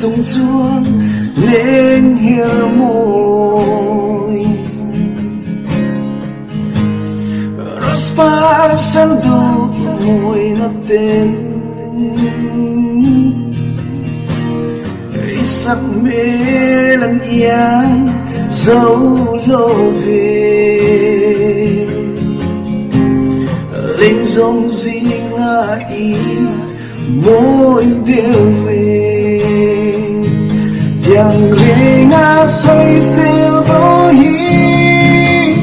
sung chuan lên hiền môi Rospar sandu môi na tên sắc mê lần yên dấu lô về lên dòng gì ngã ý môi biểu về tiếng rê ngã xoay xê vô hi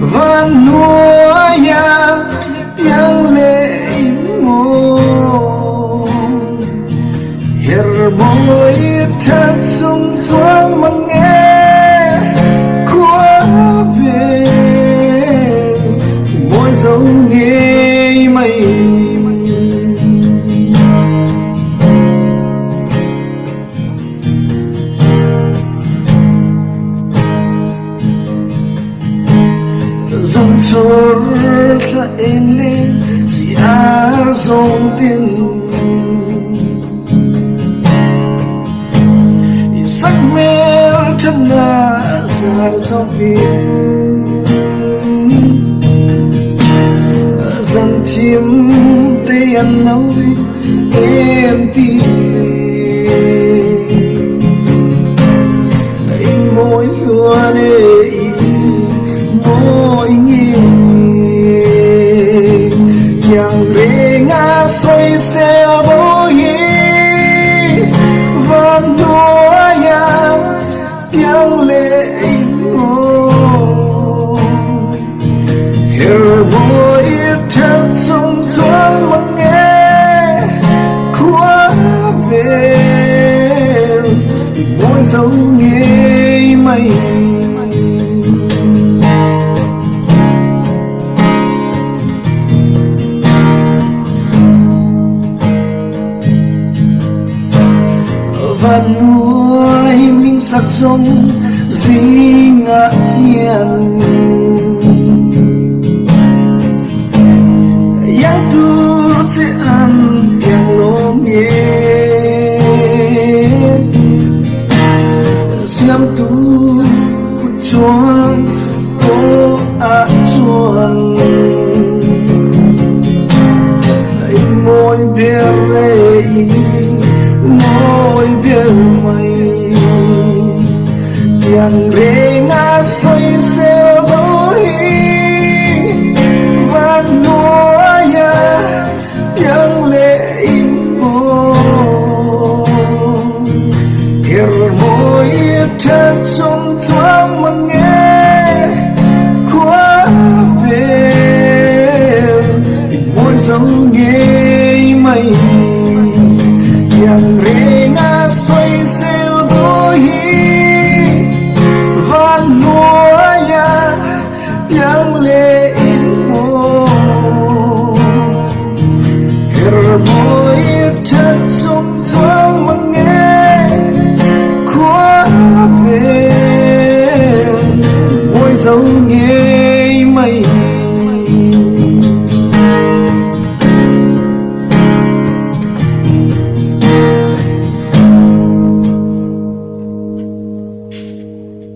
van nuôi nhà tiếng lệ môi hiền môi thật sung choáng mà nghe quá về môi dấu nghe mây dòng chor là em lên si ar dòng tiền sắc mê thân là giả do việc dần thiêm tê ăn lâu em đi anh môi hoa để môi nghe yang rê ngã xoay xe bố hi van đua ya yang lệ môi hiền môi thật sung choáng mà nghe quá về môi dấu nghe mây và nuôi mình sắc giống gì ngã hiền yang tu sẽ ăn yang lo nghe xem tu của chuan tô a chuan anh môi bia rê môi bia mây tiếng rê ngã xoay xe bố hi van nuôi ya yang lệ môi hiền môi thật sung thoáng mà nghe quá về môi dấu nghe mây yang rê ngã xoay xe bố hi van nuôi ya yang lệ môi hiền môi thật sung thoáng mà nghe quá về môi dấu nghe mây